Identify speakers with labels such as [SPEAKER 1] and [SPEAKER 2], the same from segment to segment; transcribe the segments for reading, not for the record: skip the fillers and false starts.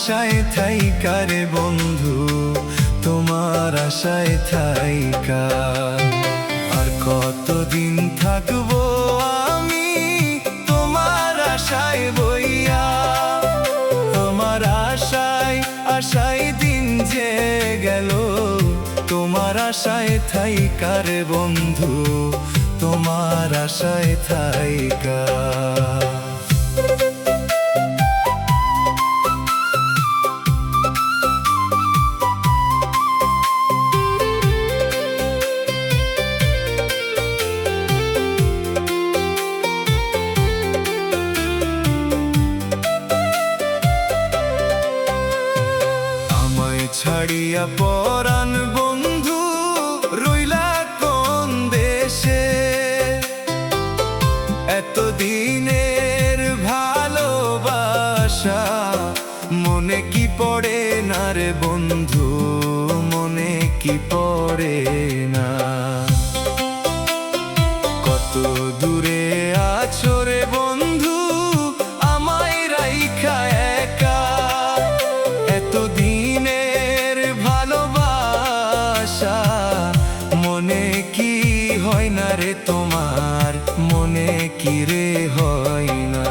[SPEAKER 1] আশায় থাইকা রে বন্ধু, তোমার আশায় থাইকা। আর কতদিন থাকবো আমি তোমার আশায় বইয়া, আমার আশায় আশায় দিন যে গেল, তোমার আশায় থাইকা রে বন্ধু, তোমার আশায় থাইকা। ছাড়িয়া পরাণ বন্ধু রইলা কোন দেশে, এতদিনের ভালোবাসা মনে কি পড়ে না রে বন্ধু, মনে কি পড়ে না। কত দূরে আছো রে বন্ধু আমায় রাইখা একা, এতদিনের ভালোবাসা মনে কি হয় না রে তোমার, মনে কি রে হয় না।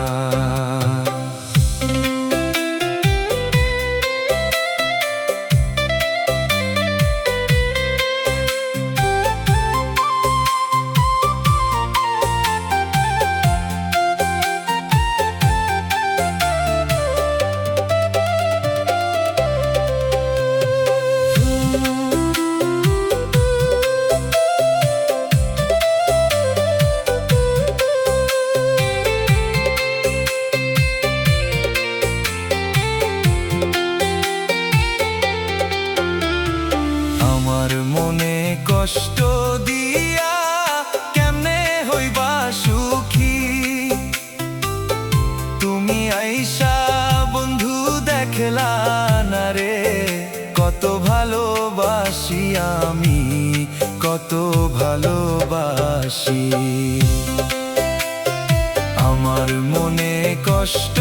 [SPEAKER 1] আমার মনে কষ্ট দিয়া কেমনে হইবা সুখী, তুমি আইসা বন্ধু দেখলা না রে, কত ভালোবাসি আমি, কত ভালোবাসি। আমার মনে কষ্ট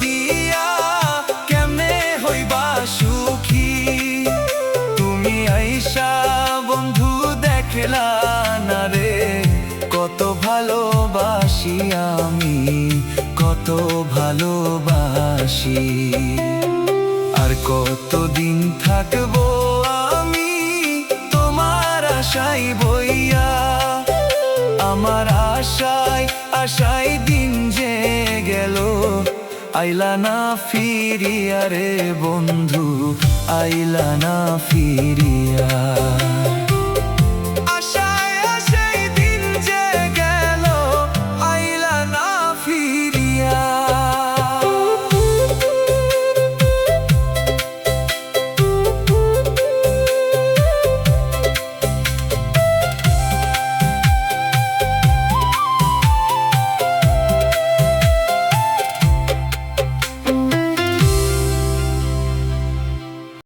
[SPEAKER 1] দিয়া কেমনে হইবা সুখী, তুমি আইসা বন্ধু দেখলা না রে, কত ভালোবাসি আমি, কত ভালোবাসি। আর কতদিন থাকবো আমি তোমার আশায় বইয়া, আমার আশায় আশায় দিন যে গেল, আইলা না ফিরিয়া রে বন্ধু, আইলা না ফিরিয়া।